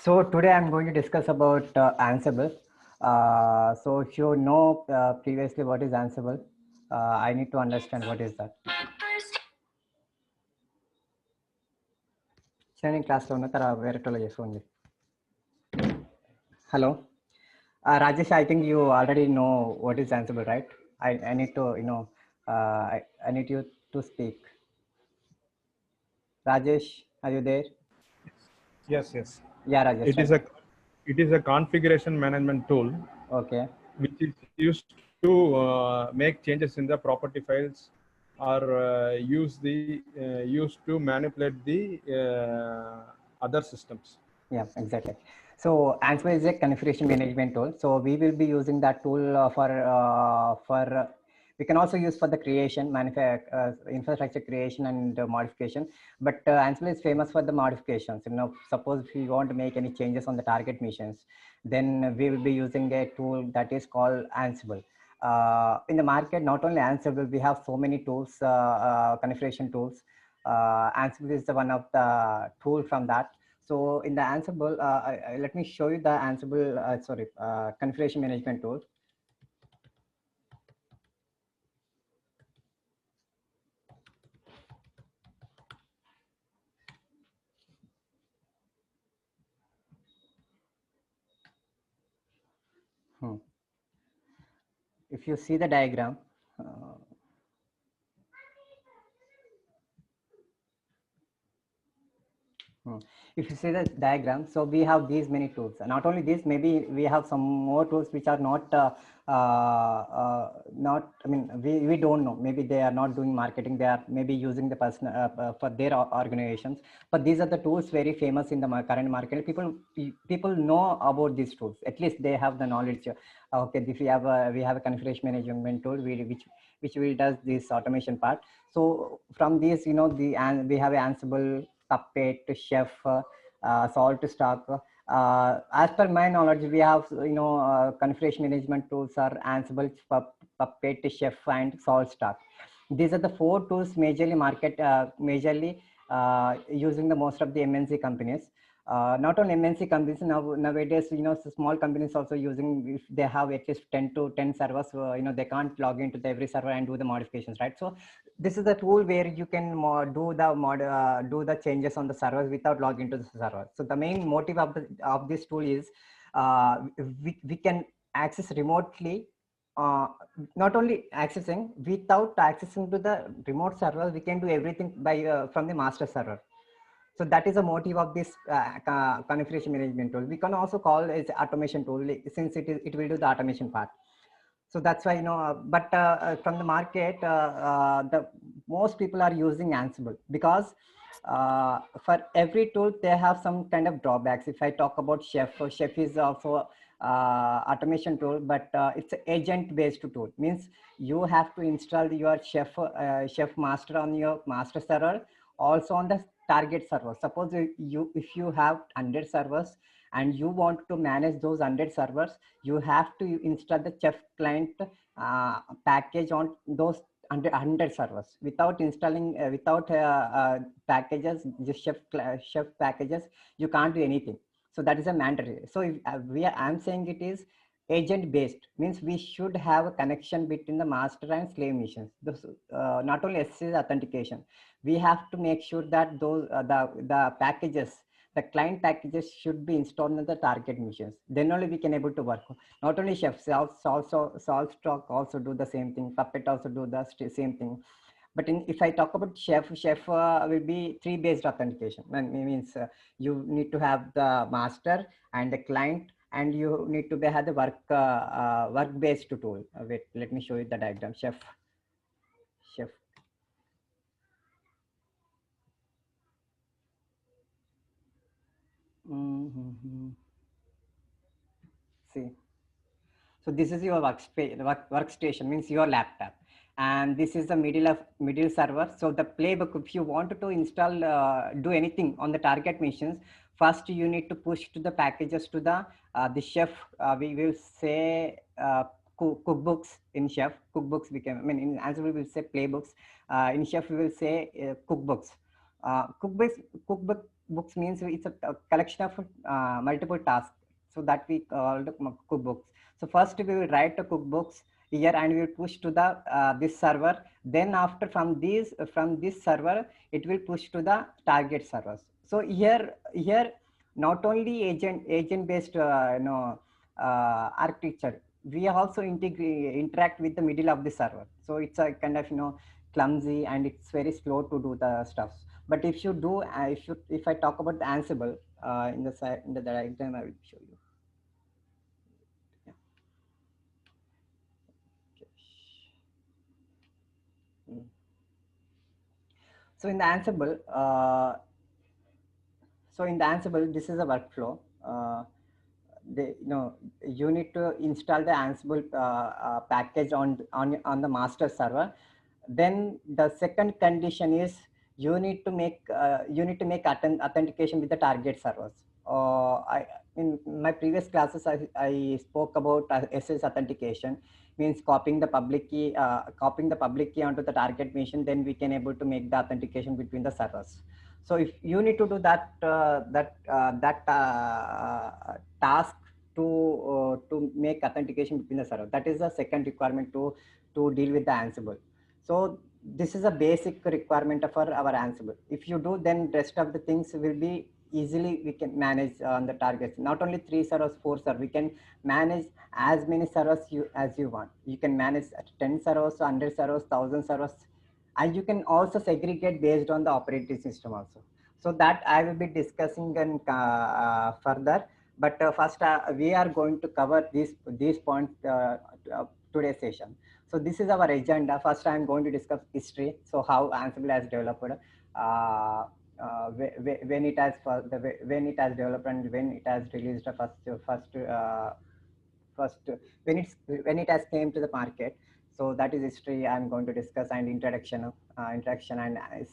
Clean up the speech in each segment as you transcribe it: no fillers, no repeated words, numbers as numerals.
So today I'm going to discuss about Ansible. So if you know previously what is Ansible, I need to understand what is that. Training class lo ఉన్న తర్వాత వేరే టోలో చేసుకోండి. Hello, Rajesh. I think you already know what is Ansible, right? I need to I need you to speak. Rajesh, are you there? Yes, yes. Yeah, Rajesh. It is a configuration management tool. Okay. Which is used to make changes in the property files or used to manipulate the other systems. Yeah, exactly. So Ansible is a configuration management tool. So we will be using that tool we can also use for the creation, infrastructure creation and modification. But Ansible is famous for the modifications. Suppose if we want to make any changes on the target missions, then we will be using a tool that is called Ansible. In the market, not only Ansible, we have so many tools, configuration tools. Ansible is the one of the tool from that. So in the Ansible, let me show you the Ansible, configuration management tool. If you see the diagram, if you see the diagram, so we have these many tools. Not only this, maybe we have some more tools which are not I mean, we don't know. Maybe they are not doing marketing. They are maybe using the person for their organizations. But these are the tools very famous in the current market. People know about these tools. At least they have the knowledge. Okay, if we have a configuration management tool which will does this automation part. So from this, we have Ansible, Puppet, Chef, Salt Stock. As per my knowledge, we have configuration management tools are Ansible, Puppet, Chef, and Salt Stock. These are the four tools majorly using the most of the MNC companies. Not only MNC companies, nowadays, small companies also using, if they have at least 10 to 10 servers, they can't log into every server and do the modifications, right? So this is the tool where you can do the changes on the servers without logging into the server. So the main motive of this tool is we can access remotely. Not only accessing, without accessing to the remote server, we can do everything by from the master server. So that is a motive of this configuration management tool. We can also call it automation tool, since it will do the automation part. So that's why, but from the market, the most people are using Ansible, because for every tool they have some kind of drawbacks. If I talk about Chef, Chef is also automation tool, but it's an agent based tool. Means you have to install your Chef master on your master server, also on the target server. Suppose if you have 100 servers and you want to manage those 100 servers, you have to install the Chef client package on those 100 servers. Without installing packages, just Chef packages, you can't do anything. So that is a mandatory. So if I'm saying it is agent based, means we should have a connection between the master and slave missions. Not only SSL authentication, we have to make sure that those the packages, the client packages should be installed on the target missions. Then only we can able to work. Not only Chef, also Salt Stock also do the same thing. Puppet also do the same thing. But if I talk about Chef will be 3 based authentication. It means you need to have the master and the client, and you need to have the work based tool. Wait, let me show you the diagram. Chef. See, so this is your workstation, means your laptop, and this is the middle server. So the playbook, if you wanted to install do anything on the target missions, first you need to push to the packages to the Chef. We will say cookbooks. In Chef, cookbooks became, I mean, in Ansible we will say playbooks. In Chef we will say cookbooks. Cookbook cookbooks means it's a collection of multiple tasks. So that we call the cookbooks. So first we will write the cookbooks here and we will push to the this server. Then after from this server, it will push to the target servers. So here not only agent based architecture, we also interact with the middle of the server. So it's a kind of clumsy and it's very slow to do the stuff. But if you do, if I talk about the Ansible in the side in the diagram, I will show you. Yeah. Okay. Mm. So in the Ansible, this is a workflow. You need to install the Ansible package on the master server. Then the second condition is you need to make authentication with the target servers. In my previous classes, I spoke about SS authentication, means copying the public key onto the target machine. Then we can able to make the authentication between the servers. So if you need to do that task to make authentication between the server, that is the second requirement to deal with the Ansible. So this is a basic requirement for our Ansible. If you do, then rest of the things will be easily we can manage on the targets. Not only 3 servers, 4 servers, we can manage as many servers as you want. You can manage 10 servers, 100 servers, 1000 servers, and you can also segregate based on the operating system also. So that I will be discussing and further. But first, we are going to cover these points today's session. So this is our agenda. First, I am going to discuss history. So how Ansible has developed, when it has developed and when it has released the first when it has came to the market. So that is history I'm going to discuss, and introduction and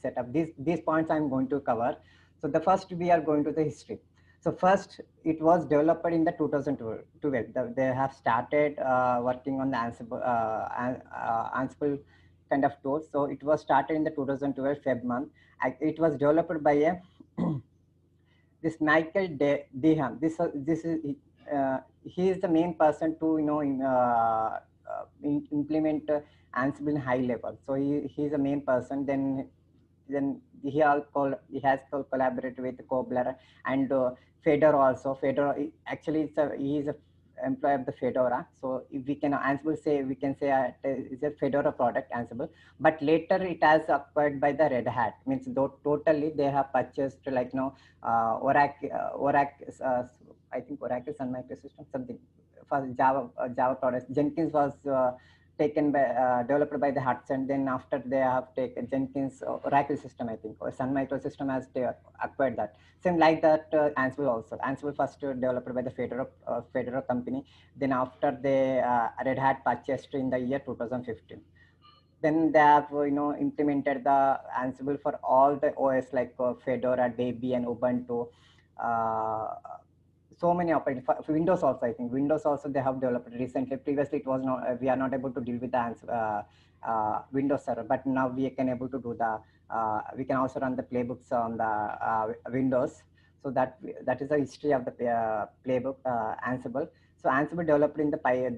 setup. These points I'm going to cover. So the first we are going to the history. So first, it was developed in the 2012. They have started working on the Ansible kind of tools. So it was started in the 2012 Feb month. It was developed by a this Michael Deham. This is he is the main person to implement Ansible in high level. So he is the main person. Then he has collaborated with Kobler and Fedora also. Fedora actually he is a employee of the Fedora. So if we can we can say it's a Fedora product Ansible. But later it has acquired by the Red Hat. Means totally they have purchased like Oracle, I think Oracle Sun Microsystem something for Java products. Jenkins was taken by developed by the Hudson. Then after they have taken Jenkins Oracle system, I think, or Sun Microsystem has acquired that. Same like that, Ansible also. Ansible first developed by the Fedora company. Then after they Red Hat purchased in the year 2015. Then they have implemented the Ansible for all the OS like Fedora, Debian, Ubuntu. Uh, so many operating for Windows also. I think Windows also they have developed recently. Previously, it was not we are not able to deal with the Windows server, but now we can able to do the we can also run the playbooks on the Windows. So that is the history of the playbook Ansible. So Ansible developed in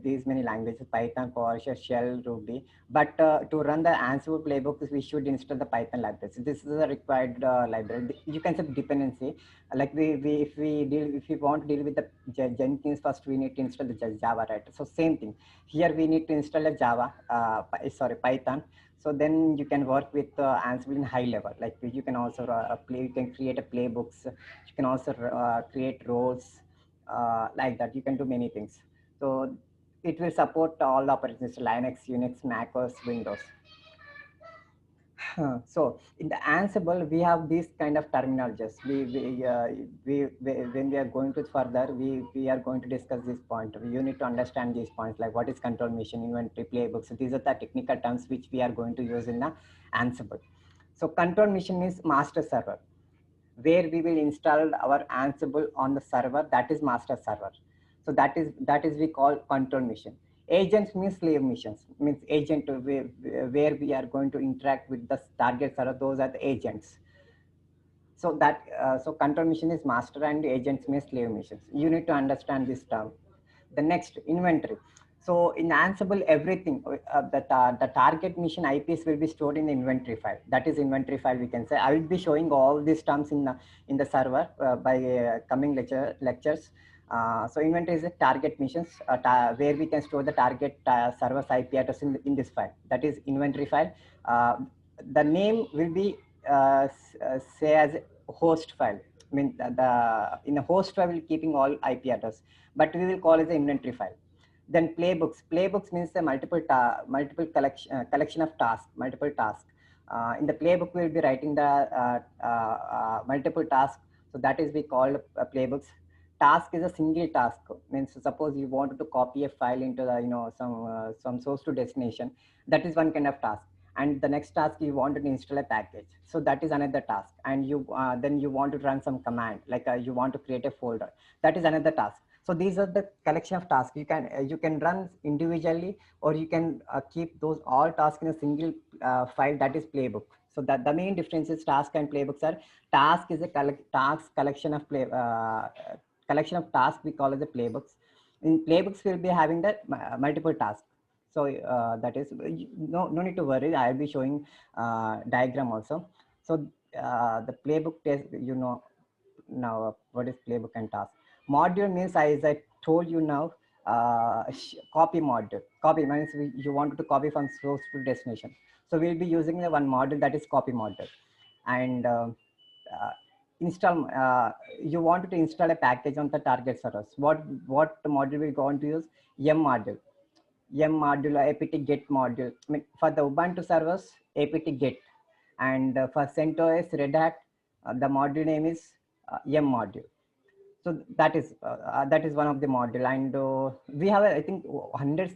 these many languages: Python, PowerShell, Shell, Ruby. But to run the Ansible playbook, we should install the Python library. So this is a required library. You can say dependency. Like if we want to deal with the Jenkins, first we need to install the Java, right? So same thing here, we need to install a Java, Python. So then you can work with Ansible in high level. Like you can also you can create a playbooks. You can also create roles like that. You can do many things. So it will support all the operating systems: Linux, Unix, Mac OS, Windows. So in the Ansible, we have these kind of terminologies. When we are going to further, we are going to discuss this point. You need to understand these points, like what is control machine, inventory, playbook. So these are the technical terms which we are going to use in the Ansible. So control machine is master server, where we will install our Ansible on the server, that is master server. So that is we call control machine. Agents means slave missions, means agent where we are going to interact with the target server. Those are the agents. So that so control machine is master and agents means slave machines. You need to understand this term. The next, inventory. So in Ansible, everything the target mission IPs will be stored in the inventory file. That is inventory file, we can say. I will be showing all these terms in the server by coming lectures. So inventory is a target missions where we can store the target server's IP address in this file. That is inventory file. The name will be say as a host file. I mean in a host file we're keeping all IP address, but we will call it the inventory file. Then playbooks. Playbooks means the multiple collection of tasks, multiple tasks. In the playbook, we will be writing the multiple tasks. So that is we call playbooks. Task is a single task. Means suppose you wanted to copy a file into the some source to destination. That is one kind of task. And the next task you wanted to install a package. So that is another task. And you then you want to run some command, like you want to create a folder. That is another task. So these are the collection of tasks. You can run individually, or you can keep those all tasks in a single file, that is playbook. So that the main difference is task and playbooks are, task is a task collection of collection of tasks, we call it the playbooks. In playbooks we'll be having the multiple tasks. So that is no need to worry. I'll be showing diagram also. So the playbook test, now what is playbook and task. Module means, as I told you now, copy module. Copy means you wanted to copy from source to destination. So we'll be using the one module, that is copy module. And install, you wanted to install a package on the target servers. What module we're going to use? M module. M module, apt get module. I mean, for the Ubuntu servers, apt get. And for CentOS, Red Hat, the module name is M module. So that is one of the module. And we have I think hundreds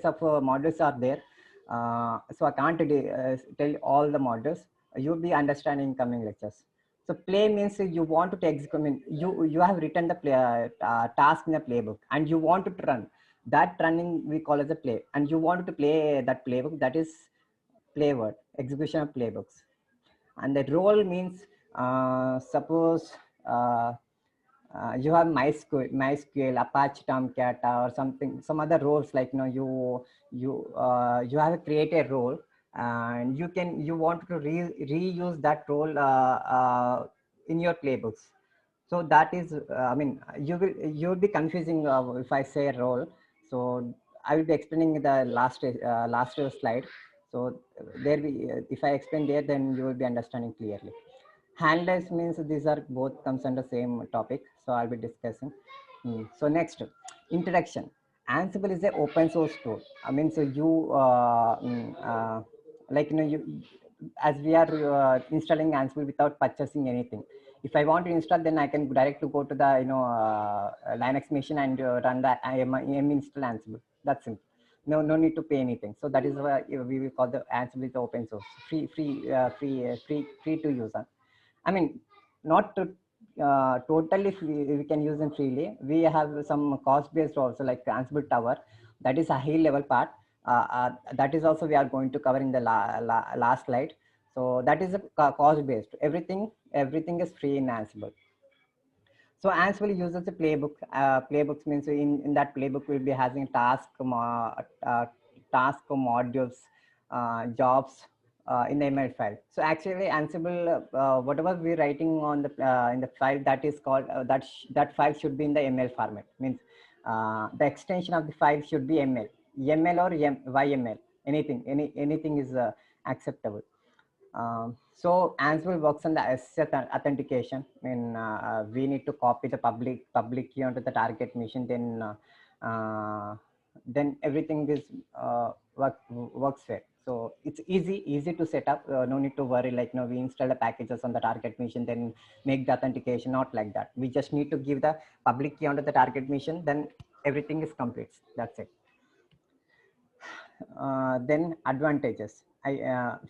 of modules are there. So I can't tell all the modules. You'll be understanding in coming lectures. So play means you want to execute. I mean, you have written the task in the playbook, and you want to run that. Running we call as a play, and you want to play that playbook, that is play word, execution of playbooks. And the role means suppose you have MySQL, Apache Tomcat, or something, some other roles, like you have to create a role, and you want to reuse that role in your playbooks. So that is I mean, you will be confusing if I say role. So I will be explaining the last slide. So there we if I explain there, then you will be understanding clearly. Handlers means these are both comes under same topic, so I'll be discussing. So next, introduction. Ansible is an open source tool. I mean, so you like you, as we are installing Ansible without purchasing anything. If I want to install, then I can directly go to the Linux machine and run the im install Ansible. That's simple. No need to pay anything. So that is why we will call the Ansible is open source, free to use. I mean, not to, totally we can use them freely. We have some cost based also, like Ansible Tower. That is a high level part. That is also we are going to cover in the last slide. So that is a cost based. Everything is free in Ansible. So Ansible uses a playbook. Playbooks means in that playbook we'll be having task modules, jobs in the ML file. So actually Ansible, whatever we're writing on the in the file, that is called that file should be in the ML format. Means the extension of the file should be ML or YML. Anything is acceptable. So Ansible works on the SSH authentication. I mean, we need to copy the public key onto the target machine. Then everything is works well. So it's easy to set up. No need to worry. Like we install the packages on the target machine, then make the authentication. Not like that. We just need to give the public key onto the target machine. Then everything is complete. That's it. Then advantages.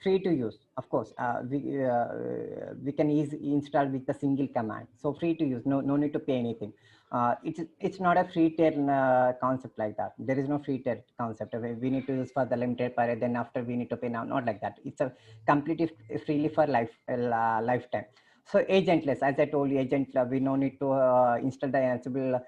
Free to use, of course. We can easily install with a single command. So free to use, no need to pay anything. It's not a free tier concept like that. There is no free tier concept. We need to use for the limited period, then after we need to pay now. Not like that. It's a completely freely for lifetime. So agentless, as I told you, we no need to install the Ansible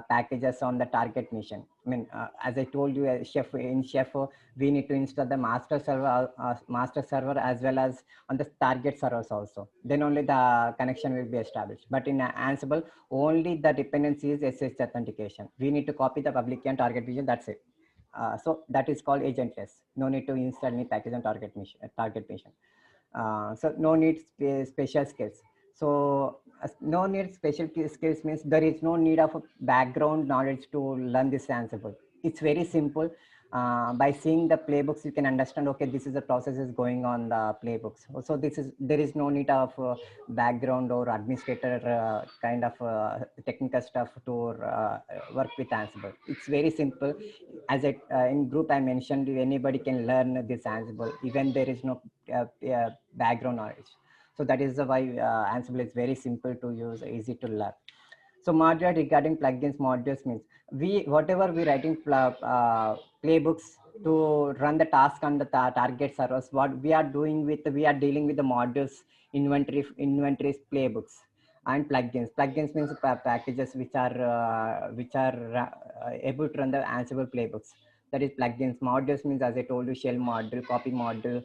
packages on the target mission. I mean, as I told you, Chef, we need to install the master server as well as on the target servers also. Then only the connection will be established. But in Ansible, only the dependency is SSH authentication. We need to copy the public key and target mission. That's it. So that is called agentless. No need to install any package on target mission. So no need special skills. So no need special skills means there is no need of background knowledge to learn this Ansible. It's very simple. By seeing the playbooks, you can understand, okay, this is the process is going on the playbooks. So there is no need of background or administrator kind of technical stuff to work with Ansible. It's very simple. As in group I mentioned, anybody can learn this Ansible, even there is no background knowledge. So that is why Ansible is very simple to use, easy to learn. So module regarding plugins modules means whatever we writing playbooks to run the task on the target servers, what we are doing with, we are dealing with the modules, inventories, playbooks and plugins. Plugins means packages which are able to run the Ansible playbooks. That is plugins. Modules means, as I told you, shell module, copy module,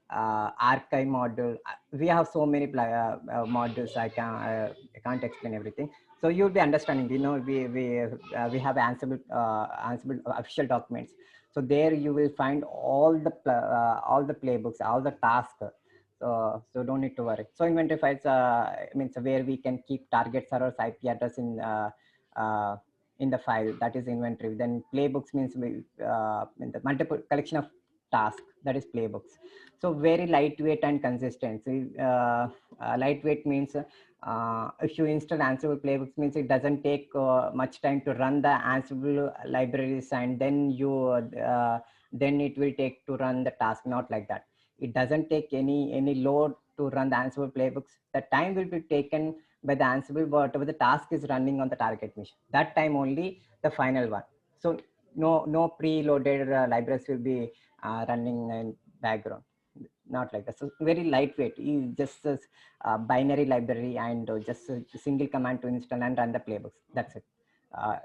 archive module. We have so many modules. I can't explain everything. So you'll be understanding. You know, we have Ansible official documents. So there you will find all the playbooks, all the tasks. So don't need to worry. So inventory files means where we can keep target server's IP address in the file, that is inventory. Then playbooks means in the multiple collection of tasks, that is playbooks. So very lightweight and consistency. Lightweight means if you install Ansible playbooks, means it doesn't take much time to run the Ansible libraries, and then then it will take to run the task. Not like that. It doesn't take any load to run the Ansible playbooks. The time will be taken by the Ansible, whatever the task is running on the target mission. That time only the final one. So no preloaded libraries will be running in background. Not like that. So very lightweight. Just a binary library and just a single command to install and run the playbooks. That's it.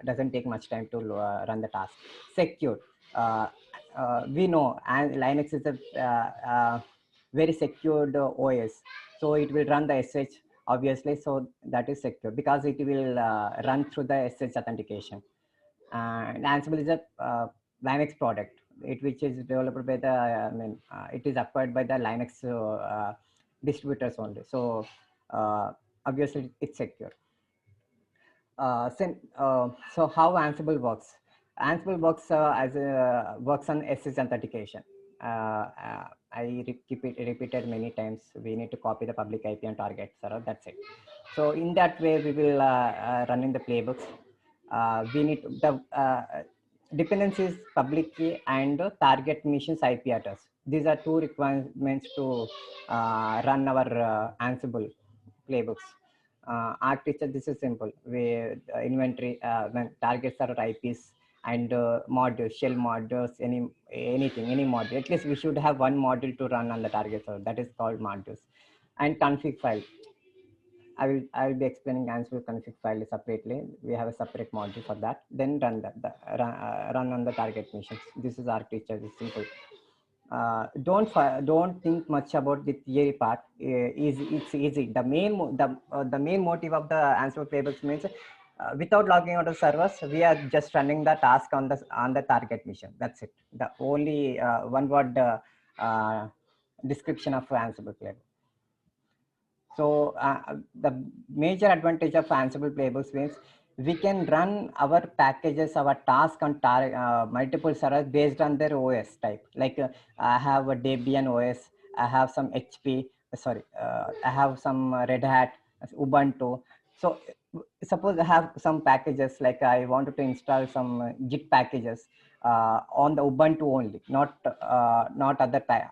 Doesn't take much time to run the task. Secure. We know, and Linux is a very secured OS. So it will run the SH, obviously. So that is secure because it will run through the SH authentication. And Ansible is a Linux product, which is developed by the, it is acquired by the Linux distributors only. So obviously it's secure. So how Ansible works? Ansible works works on SSH authentication. I repeated many times. We need to copy the public IP and target server. That's it. So in that way, we will run in the playbooks. We need the dependencies, public key and target missions IP address. These are two requirements to run our Ansible playbooks. Architecture, this is simple. We inventory, target server IPs and modules, shell modules, anything, any module. At least we should have one module to run on the target server. That is called modules. And config file. I will be explaining Ansible config file separately. We have a separate module for that. Then run on the target missions. This is architecture. This is simple. Don't think much about the theory part. It's easy. The main motive of the Ansible playbooks means without logging out of servers, we are just running the task on the target mission. That's it. The only one word description of Ansible playbook. So the major advantage of Ansible playbooks means we can run our packages, our task on multiple servers based on their OS type. Like I have a Debian OS, I have some HP, I have some Red Hat, Ubuntu. So suppose I have some packages, like I wanted to install some Git packages on the Ubuntu only, not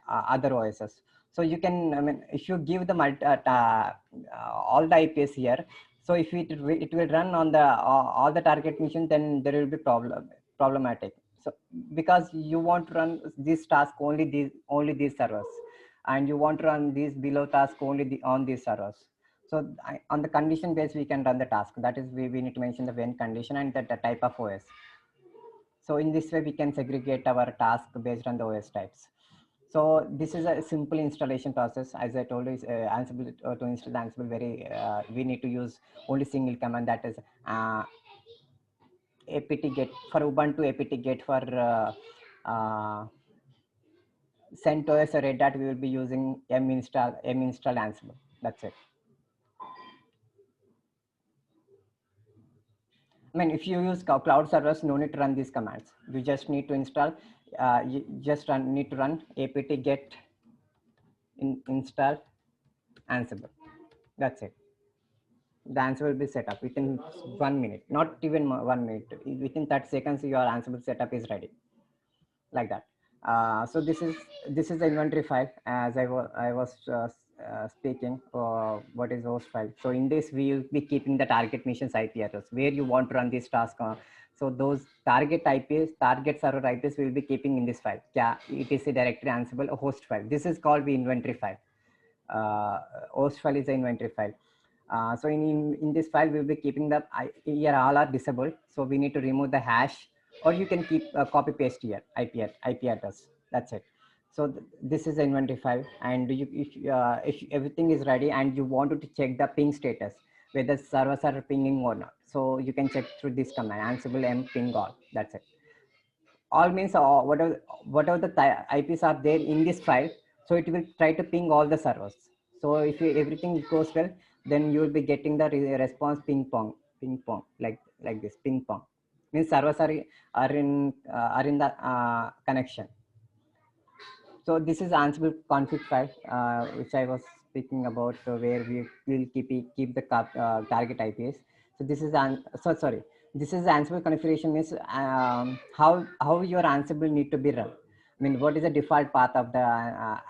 other OSs. So you can, if you give them all the IPs here, so if it will run on the all the target mission, then there will be problematic. So because you want to run this task only these servers, and you want to run these below task only on these servers. So on the condition base, we can run the task. That is, we need to mention the when condition and the type of OS. So in this way, we can segregate our task based on the OS types. So this is a simple installation process. As I told you, Ansible, to install Ansible, we need to use only single command, that is apt-get for Ubuntu, apt-get for CentOS or Red Hat. We will be using minstall Ansible. That's it. I mean, if you use cloud servers, no need to run these commands. You just need to install. You just need to run apt-get install Ansible. That's it. The Ansible will be set up within 1 minute, not even 1 minute. Within 30 seconds, your Ansible setup is ready, like that. So this is the inventory file, as I was speaking. What is host file? So in this, we will be keeping the target missions IP address where you want to run this task. So those target IPs, target server IPs, we will be keeping in this file. Yeah, etc directory Ansible host file. This is called the inventory file. Host file is the inventory file. So in this file, we'll be keeping the here all are disabled. So we need to remove the hash, or you can keep copy paste here IP address. That's it. So this is the inventory file, and if everything is ready and you wanted to check the ping status, whether servers are pinging or not, so you can check through this command Ansible m ping all. That's it. All means whatever the IPs are there in this file, so it will try to ping all the servers. So if everything goes well, then you will be getting the response ping pong, like this ping pong. Means servers are in the connection. So this is Ansible config file, which I was speaking about, where we will keep the target IPs. So this is this is Ansible configuration, means how your Ansible need to be run. I mean, what is the default path of the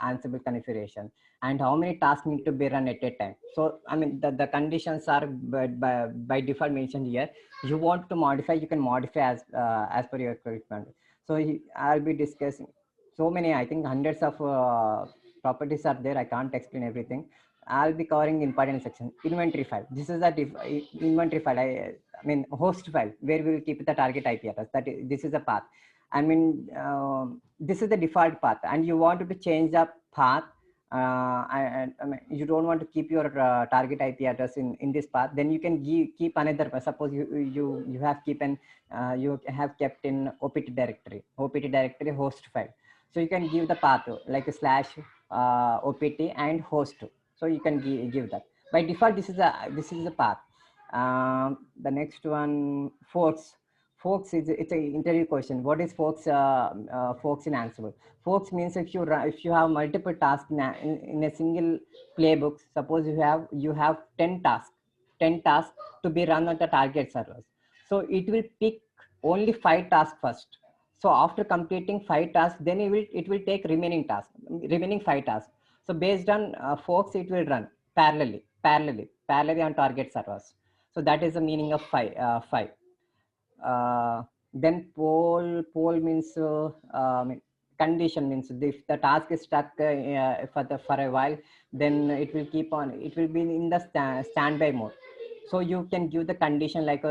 Ansible configuration, and how many tasks need to be run at a time. So I mean, the conditions are by default mentioned here. You want to modify, you can modify as per your requirement. So I'll be discussing so many, I think hundreds of properties are there. I can't explain everything. I'll be covering important section. Inventory file. This is a inventory file. I mean, host file, where we will keep the target IP address. This is a path. I mean, this is the default path, and you want to change the path. I mean, you don't want to keep your target IP address in this path. Then you can keep another. Suppose you have you have kept in opt directory host file. So you can give the path like a slash opt and host. So you can give that. By default, this is a path. The next one, forks. Forks is, it's an interview question. What is forks? Forks in Ansible. Forks means if you have multiple tasks in a single playbook. Suppose you have 10 tasks to be run on the target servers. So it will pick only 5 tasks first. So after completing 5 tasks, then it will take remaining 5 tasks. So based on forks, it will run parallelly on target servers. So that is the meaning of 5. Then poll means condition, means if the task is stuck for a while, then it will keep on. It will be in the standby mode. So you can give the condition like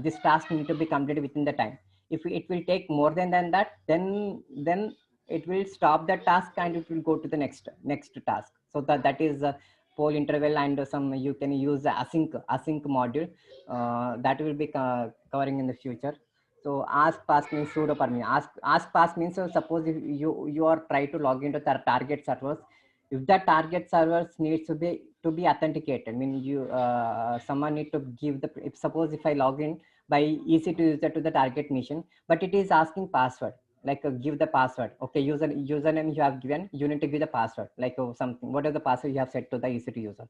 this task need to be completed within the time. If it will take more than that, then it will stop the task and it will go to the next task. So that is poll interval, and some you can use the async module that will be covering in the future. So ask pass means pseudo permission. Ask pass means, suppose if you are trying to log into the target servers, if the target servers needs to be authenticated. I mean, someone need to give the, if suppose if I log in by EC2 user to the target mission, but it is asking password, like give the password. Okay, username you have given, you need to give the password, like something, what is the password you have set to the EC2 user.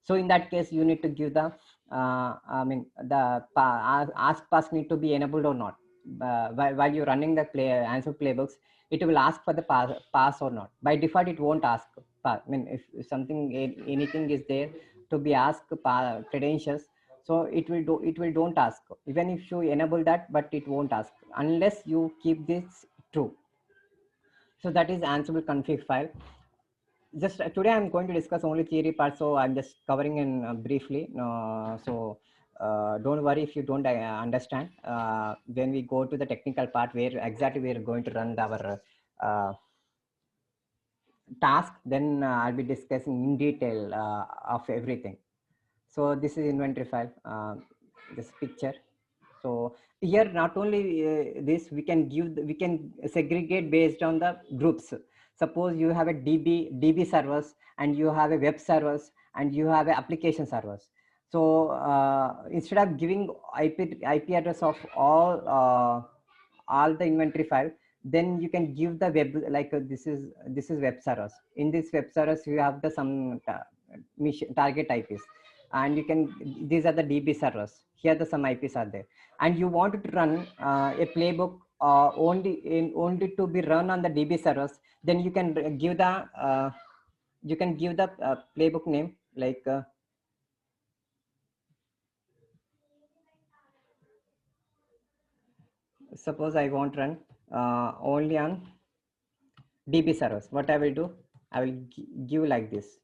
So in that case, you need to give the I mean, the ask pass need to be enabled or not. While you're running the answer playbooks, it will ask for the pass or not. By default, it won't ask. I mean, if anything is there to be asked credentials, so it will don't ask, even if you enable that, but it won't ask unless you keep this true. So that is Ansible config file. just today I'm going to discuss only theory part, so I'm just covering in briefly. So don't worry if you don't understand. When we go to the technical part, where exactly we are going to run our task, then I'll be discussing in detail of everything. So this is inventory file, this picture. So here not only this, we can we can segregate based on the groups. Suppose you have a DB servers, and you have a web servers, and you have a application servers. So instead of giving IP address of all the inventory file, then you can give the web, like this is web servers. In this web servers you have the some mission target IPs, and you can, these are the DB servers. Here the some IPs are there, and you want to run a playbook only to be run on the DB servers. Then you can give the playbook name, like suppose I want to run only on DB servers. What I will do, I will give like this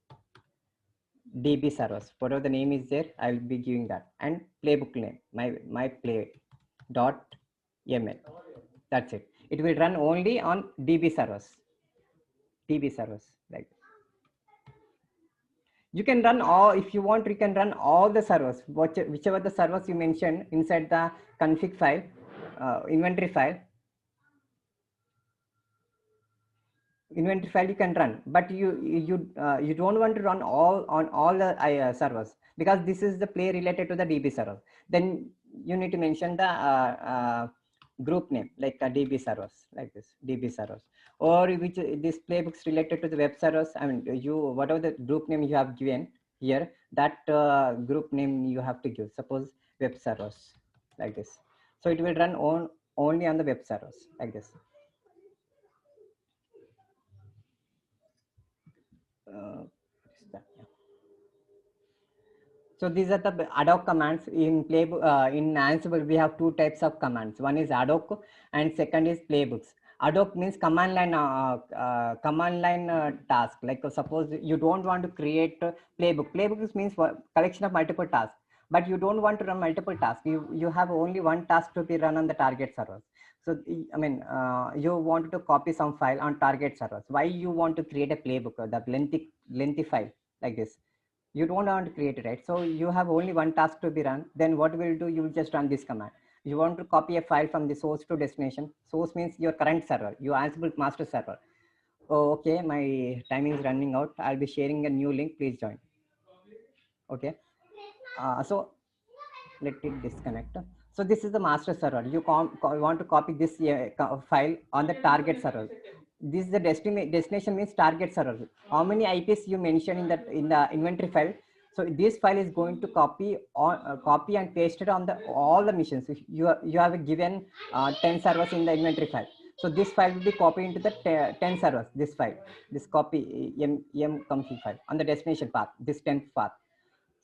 DB servers. Whatever the name is there, I will be giving that, and playbook name, my play dot ml. That's it. It will run only on DB servers. DB servers, like you can run all, if you want, you can run all the servers, whichever the servers you mentioned inside the config file, inventory file. Inventory file you can run, but you don't want to run all the servers, because this is the play related to the DB server. Then you need to mention the group name, like DB servers, like this DB servers, or which this playbooks related to the web servers. I mean, you, whatever the group name you have given here, that group name you have to give. Suppose web servers, like this. So it will run only on the web servers, like this. Yeah. So these are the ad hoc commands in playbook. In Ansible, we have two types of commands. One is ad hoc, and second is playbooks. Ad hoc means command line task. Like suppose you don't want to create a playbook. Playbooks means collection of multiple tasks, but you don't want to run multiple tasks. You have only one task to be run on the target servers. So I mean, you want to copy some file on target servers. Why you want to create a playbook, the lengthy file like this? You don't want to create it, right? So you have only one task to be run. Then what will do, you will just run this command. You want to copy a file from the source to destination. Source means your current server, your Ansible master server. Oh, okay, my time is running out. I'll be sharing a new link, please join. Okay. So let it disconnect. So this is the master server. You want to copy this file on the target server. This is the destination means target server. How many IPs you mentioned in the inventory file? So this file is going to copy and paste it on the all the missions. If you have given 10 servers in the inventory file. So this file will be copied into the 10 servers. This file, this copy config file on the destination path. This 10th path.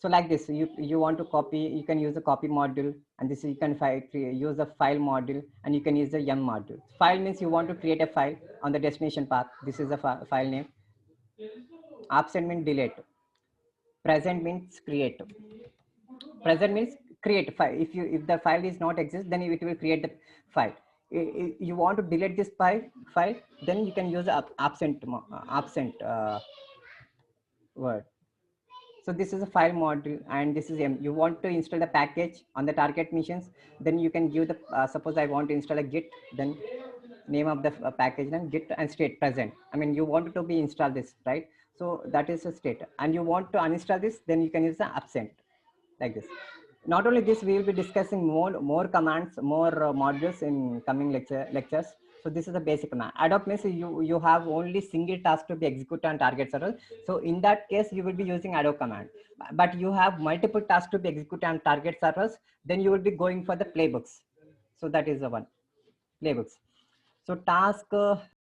So like this, you want to copy, you can use the copy module, and this you can use the file module, and you can use the yum module. File means you want to create a file on the destination path. This is the file name. Absent means delete. Present means create. Present means create file. If the file is not exist, then it will create the file. You want to delete this file, then you can use the absent word. So this is a file module, and this is you want to install the package on the target missions. Then you can give the suppose I want to install a git, then name of the package and git and state present. I mean, you want to be install this, right? So that is a state, and you want to uninstall this, then you can use the absent, like this. Not only this, we will be discussing more commands, more modules in coming lectures. So this is the basic command. Ad hoc means you have only single task to be executed on target server. So in that case, you will be using ad hoc command. But you have multiple tasks to be executed on target servers, then you will be going for the playbooks. So that is the one, playbooks. So task